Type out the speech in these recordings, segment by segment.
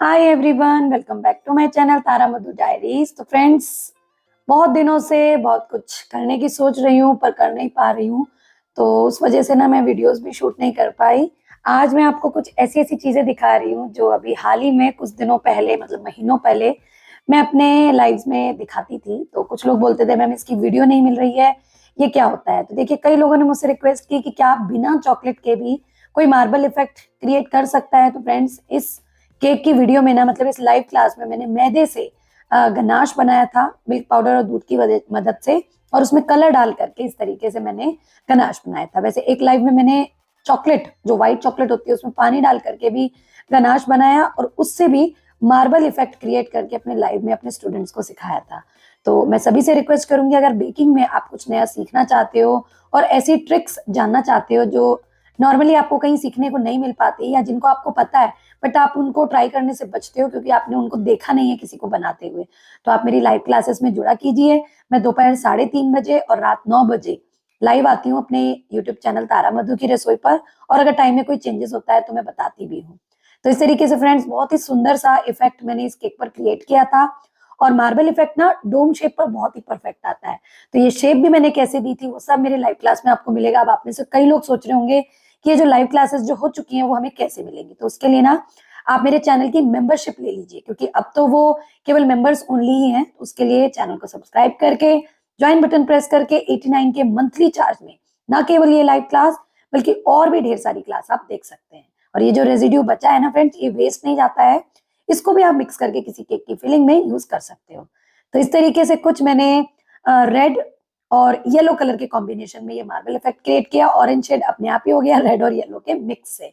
Hi everyone, welcome back to my channel Tara Madhu diaries. तो friends, बहुत दिनों से बहुत कुछ करने की सोच रही हूँ पर कर नहीं पा रही हूँ। तो उस वजह से ना मैं वीडियोस भी शूट नहीं कर पाई। आज मैं आपको कुछ ऐसी ऐसी चीजें दिखा रही हूँ जो अभी हाल ही में कुछ दिनों पहले, मतलब महीनों पहले, मैं अपने लाइव्स में दिखाती थी। तो कुछ लोग बोलते थे मैम इसकी वीडियो नहीं मिल रही है, ये क्या होता है। तो देखिए, कई लोगों ने मुझसे रिक्वेस्ट की कि क्या आप बिना चॉकलेट के भी कोई मार्बल इफेक्ट क्रिएट कर सकता है। तो फ्रेंड्स, इस केक की वीडियो में ना, मतलब इस लाइव क्लास में मैंने मैदे से गनाश बनाया था, मिल्क पाउडर और दूध की मदद से, और उसमें कलर डाल करके इस तरीके से मैंने गनाश बनाया था। वैसे एक लाइव में मैंने चॉकलेट, जो व्हाइट चॉकलेट होती है, उसमें पानी डाल करके भी गनाश बनाया और उससे भी मार्बल इफेक्ट क्रिएट करके अपने लाइव में अपने स्टूडेंट्स को सिखाया था। तो मैं सभी से रिक्वेस्ट करूंगी, अगर बेकिंग में आप कुछ नया सीखना चाहते हो और ऐसी ट्रिक्स जानना चाहते हो जो नॉर्मली आपको कहीं सीखने को नहीं मिल पाती, या जिनको आपको पता है बट आप उनको ट्राई करने से बचते हो क्योंकि आपने उनको देखा नहीं है किसी को बनाते हुए, तो आप मेरी लाइव क्लासेस में जुड़ा कीजिए। मैं दोपहर 3:30 बजे और रात 9 बजे लाइव आती हूँ अपने यूट्यूब चैनल तारा मधु की रसोई पर, और अगर टाइम में कोई चेंजेस होता है तो मैं बताती भी हूँ। तो इस तरीके से फ्रेंड्स, बहुत ही सुंदर सा इफेक्ट मैंने इस केक पर क्रिएट किया था, और मार्बल इफेक्ट ना डोम शेप पर बहुत ही परफेक्ट आता है। तो ये शेप भी मैंने कैसे दी थी वो सब मेरे लाइव क्लास में आपको मिलेगा। अब आप में से कई लोग सोच रहे होंगे कि ये जो लाइव क्लासेस जो हो चुकी हैं वो हमें कैसे मिलेंगी। तो उसके लिए ना आप मेरे चैनल की मेंबरशिप ले लीजिए, क्योंकि अब तो वो केवल मेंबर्स ओनली ही हैं। उसके लिए चैनल को सब्सक्राइब करके ज्वाइन बटन प्रेस करके 89 के मंथली चार्ज में ना केवल ये लाइव क्लास बल्कि और भी ढेर सारी क्लास आप देख सकते हैं। और ये जो रेजिड्यू बचा है ना फ्रेंड्स, ये वेस्ट नहीं जाता है, इसको भी आप मिक्स करके किसी केक की फिलिंग में यूज कर सकते हो। तो इस तरीके से कुछ मैंने रेड और येलो कलर के कॉम्बिनेशन में ये मार्बल इफेक्ट क्रिएट किया। ऑरेंज शेड अपने आप ही हो गया रेड और येलो के मिक्स से।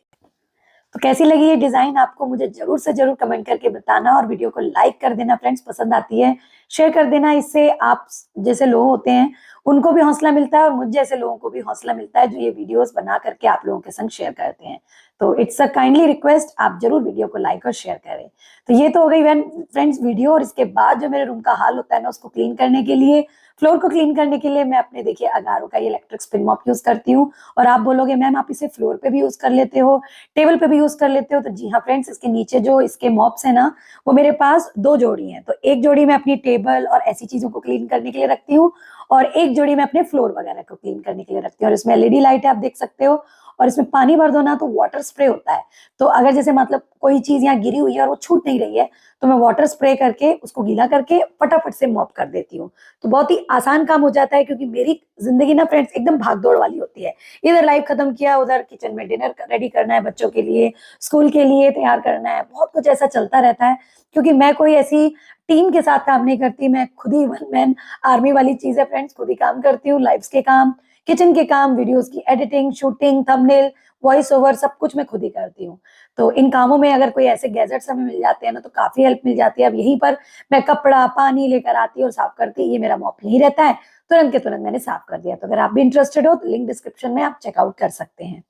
तो कैसी लगी ये डिजाइन आपको मुझे जरूर से जरूर कमेंट करके बताना, और वीडियो को लाइक कर देना फ्रेंड्स, पसंद आती है शेयर कर देना। इससे आप जैसे लोग होते हैं उनको भी हौसला मिलता है, और मुझ जैसे लोगों को भी हौसला मिलता है जो ये वीडियोस बना करके आप लोगों के संग शेयर करते हैं। तो इट्स अ काइंडली रिक्वेस्ट, आप जरूर वीडियो को लाइक और शेयर करें। तो ये तो हो गई फ्रेंड्स वीडियो, और इसके बाद जो मेरे रूम का हाल होता है ना, उसको क्लीन करने के लिए, फ्लोर को क्लीन करने के लिए मैं अपने देखिए अगारो का ये इलेक्ट्रिक स्पिन मॉप यूज करती हूँ। और आप बोलोगे मैम आप इसे फ्लोर पे भी यूज कर लेते हो, टेबल पे भी यूज कर लेते हो। तो जी हाँ फ्रेंड्स, इसके नीचे जो इसके मॉप्स है ना, वो मेरे पास दो जोड़ी हैं। तो एक जोड़ी मैं अपनी टेबल और ऐसी चीजों को क्लीन करने के लिए रखती हूँ, और एक जोड़ी मैं अपने फ्लोर वगैरह को क्लीन करने के लिए रखती हूँ। और इसमें एलईडी लाइट है, आप देख सकते हो, और इसमें पानी भर दो ना तो वाटर स्प्रे होता है। तो अगर जैसे मतलब कोई चीज यहाँ गिरी हुई है और वो छूट नहीं रही है, तो मैं वाटर स्प्रे करके उसको गीला करके फटाफट से मॉप कर देती हूँ। तो बहुत ही आसान काम हो जाता है, क्योंकि मेरी जिंदगी ना फ्रेंड्स एकदम भागदौड़ वाली होती है। इधर लाइफ खत्म किया, उधर किचन में डिनर रेडी करना है, बच्चों के लिए स्कूल के लिए तैयार करना है, बहुत कुछ ऐसा चलता रहता है। क्योंकि मैं कोई ऐसी टीम के साथ काम नहीं करती, मैं खुद ही वन मैन आर्मी वाली चीज है फ्रेंड्स, खुद ही काम करती हूँ। लाइव्स के काम, किचन के काम, वीडियोस की editing, shooting, thumbnail, voice over, सब कुछ मैं खुद ही करती हूँ। तो इन कामों में अगर कोई ऐसे गैजेट्स हमें मिल जाते हैं ना, तो काफी हेल्प मिल जाती है। अब यहीं पर मैं कपड़ा पानी लेकर आती और साफ करती, ये मेरा मॉप यही रहता है, तुरंत के तुरंत मैंने साफ कर दिया। तो अगर आप भी इंटरेस्टेड हो तो लिंक डिस्क्रिप्शन में आप चेकआउट कर सकते हैं।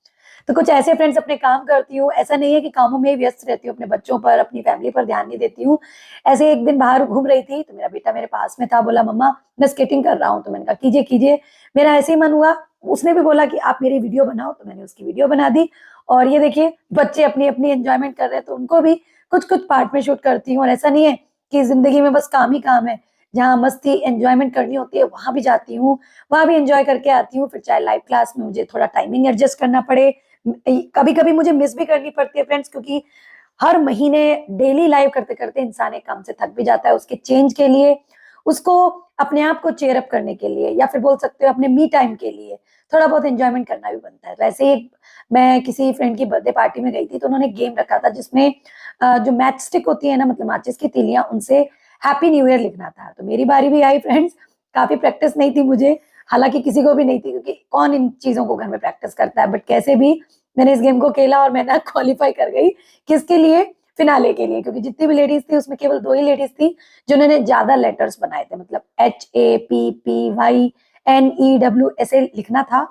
तो कुछ ऐसे फ्रेंड्स अपने काम करती हूँ, ऐसा नहीं है कि कामों में ही व्यस्त रहती हूँ, अपने बच्चों पर अपनी फैमिली पर ध्यान नहीं देती हूँ। ऐसे एक दिन बाहर घूम रही थी तो मेरा बेटा मेरे पास में था, बोला मम्मा मैं स्केटिंग कर रहा हूँ। तो मैंने कहा कीजिए कीजिए। मेरा ऐसे ही मन हुआ, उसने भी बोला कि आप मेरी वीडियो बनाओ, तो मैंने उसकी वीडियो बना दी। और ये देखिए बच्चे अपनी अपनी एंजॉयमेंट कर रहे हैं, तो उनको भी कुछ कुछ पार्ट में शूट करती हूँ। और ऐसा नहीं है कि जिंदगी में बस काम ही काम है, जहाँ मस्ती एंजॉयमेंट करनी होती है वहां भी जाती हूँ, वहां भी एंजॉय करके आती हूँ। फिर चाहे लाइव क्लास में मुझे थोड़ा टाइमिंग एडजस्ट करना पड़े, कभी कभी मुझे मिस भी करनी पड़ती है फ्रेंड्स, क्योंकि हर महीने डेली लाइव करते करते इंसान एक काम से थक भी जाता है। उसके चेंज के लिए, उसको अपने आप को चेयर अप करने के लिए, या फिर बोल सकते हो अपने मी टाइम के लिए थोड़ा बहुत एंजॉयमेंट करना भी बनता है। तो ऐसे ही मैं किसी फ्रेंड की बर्थडे पार्टी में गई थी, तो उन्होंने गेम रखा था जिसमें जो मैच स्टिक होती है ना, मतलब माचिस की तीलियां, उनसे हैप्पी न्यू ईयर लिखना था। तो मेरी बारी भी आई फ्रेंड्स, काफी प्रैक्टिस नहीं थी मुझे, हालांकि किसी को भी नहीं थी, क्योंकि कौन इन चीजों को घर में प्रैक्टिस करता है। बट कैसे भी मैंने इस गेम को खेला और मैं ना क्वालिफाई कर गई। किसके लिए? फिनाले के लिए, क्योंकि जितनी भी लेडीज थी उसमें केवल दो ही लेडीज थी जिन्होंने ज्यादा लेटर्स बनाए थे, मतलब HAPPYNEW ऐसे लिखना था।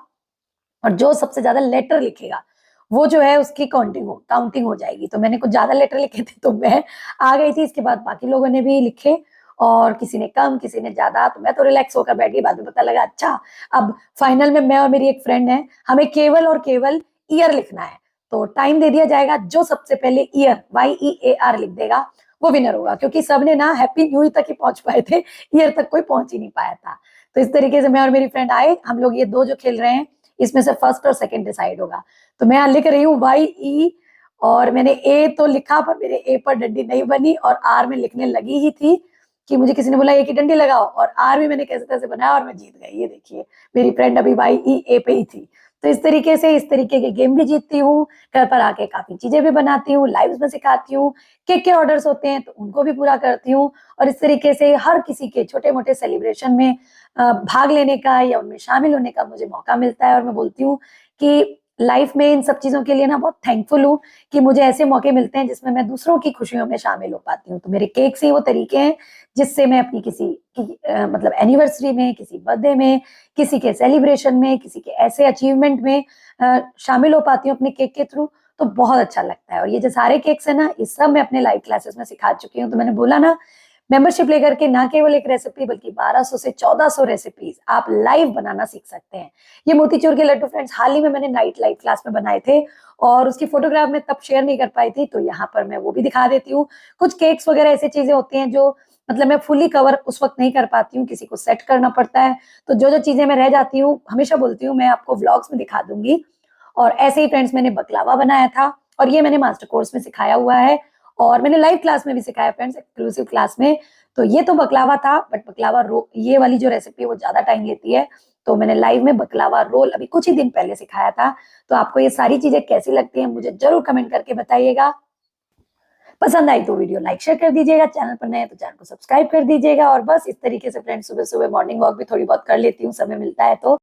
और जो सबसे ज्यादा लेटर लिखेगा वो जो है उसकी काउंटिंग हो जाएगी। तो मैंने कुछ ज्यादा लेटर लिखे थे तो मैं आ गई थी। इसके बाद बाकी लोगों ने भी लिखे, और किसी ने कम किसी ने ज्यादा, तो मैं तो रिलैक्स होकर बैठ गई। बाद में पता लगा अच्छा अब फाइनल में मैं और मेरी एक फ्रेंड है, हमें केवल और केवल ईयर लिखना है। तो टाइम दे दिया जाएगा, जो सबसे पहले ईयर YEAR लिख देगा वो विनर होगा, क्योंकि सबने ना हैप्पी न्यू ईयर तक ही पहुंच पाए थे, ईयर तक कोई पहुंच ही नहीं पाया था। तो इस तरीके से मैं और मेरी फ्रेंड आए, हम लोग ये दो जो खेल रहे हैं इसमें से फर्स्ट और सेकंड डिसाइड होगा। तो मैं लिख रही हूँ YE, और मैंने ए तो लिखा पर मेरे ए पर डंडी नहीं बनी, और आर में लिखने लगी ही थी कि मुझे किसी ने बोला ए की डंडी लगाओ, और आर भी मैंने कैसे कैसे बनाया और मैं जीत गई। ये देखिए मेरी फ्रेंड अभी YEA पे ही थी। तो इस तरीके से इस तरीके के गेम भी जीतती हूँ, घर पर आके काफी चीजें भी बनाती हूँ, लाइव्स में सिखाती हूँ, केक के ऑर्डर्स होते हैं तो उनको भी पूरा करती हूँ, और इस तरीके से हर किसी के छोटे मोटे सेलिब्रेशन में भाग लेने का या उनमें शामिल होने का मुझे मौका मिलता है। और मैं बोलती हूँ कि लाइफ में इन सब चीजों के लिए ना बहुत थैंकफुल हूँ कि मुझे ऐसे मौके मिलते हैं जिसमें मैं दूसरों की खुशियों में शामिल हो पाती हूँ। तो मेरे केक से वो तरीके हैं जिससे मैं अपनी किसी की मतलब एनिवर्सरी में, किसी बर्थडे में, किसी के सेलिब्रेशन में, किसी के ऐसे अचीवमेंट में शामिल हो पाती हूँ अपने केक के थ्रू। तो बहुत अच्छा लगता है। और ये जो सारे केक्स है ना, ये सब मैं अपने लाइव क्लासेस में सिखा चुकी हूँ। तो मैंने बोला ना, मेंबरशिप लेकर के ना केवल एक रेसिपी बल्कि 1200 से 1400 रेसिपीज आप लाइव बनाना सीख सकते हैं। ये मोतीचूर के लड्डू फ्रेंड्स हाल ही में मैंने नाइट लाइव क्लास में बनाए थे, और उसकी फोटोग्राफ में तब शेयर नहीं कर पाई थी, तो यहाँ पर मैं वो भी दिखा देती हूँ। कुछ केक्स वगैरह ऐसी चीजें होती हैं जो मतलब मैं फुली कवर उस वक्त नहीं कर पाती हूँ, किसी को सेट करना पड़ता है, तो जो जो चीजें मैं रह जाती हूँ हमेशा बोलती हूँ मैं आपको व्लॉग्स में दिखा दूंगी। और ऐसे ही फ्रेंड्स मैंने बकलावा बनाया था, और ये मैंने मास्टर कोर्स में सिखाया हुआ है, और मैंने लाइव क्लास में भी सिखाया फ्रेंड्स, एक्सक्लूसिव क्लास में। तो ये तो बकलावा था, बट बकलावा ये वाली जो रेसिपी है वो ज्यादा टाइम लेती है, तो मैंने लाइव में बकलावा रोल अभी कुछ ही दिन पहले सिखाया था। तो आपको ये सारी चीजें कैसी लगती हैं मुझे जरूर कमेंट करके बताइएगा। पसंद आई तो वीडियो लाइक शेयर कर दीजिएगा, चैनल पर नए हैं तो चैनल को सब्सक्राइब कर दीजिएगा। और बस इस तरीके से फ्रेंड्स सुबह सुबह मॉर्निंग वॉक भी थोड़ी बहुत कर लेती हूँ, समय मिलता है तो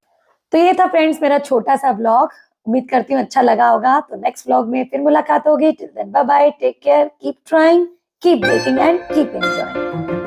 ये था फ्रेंड्स मेरा छोटा सा ब्लॉग। उम्मीद करती हूँ अच्छा लगा होगा। तो नेक्स्ट ब्लॉग में फिर मुलाकात होगी। Till then bye bye, take care, keep trying, keep baking and keep enjoying.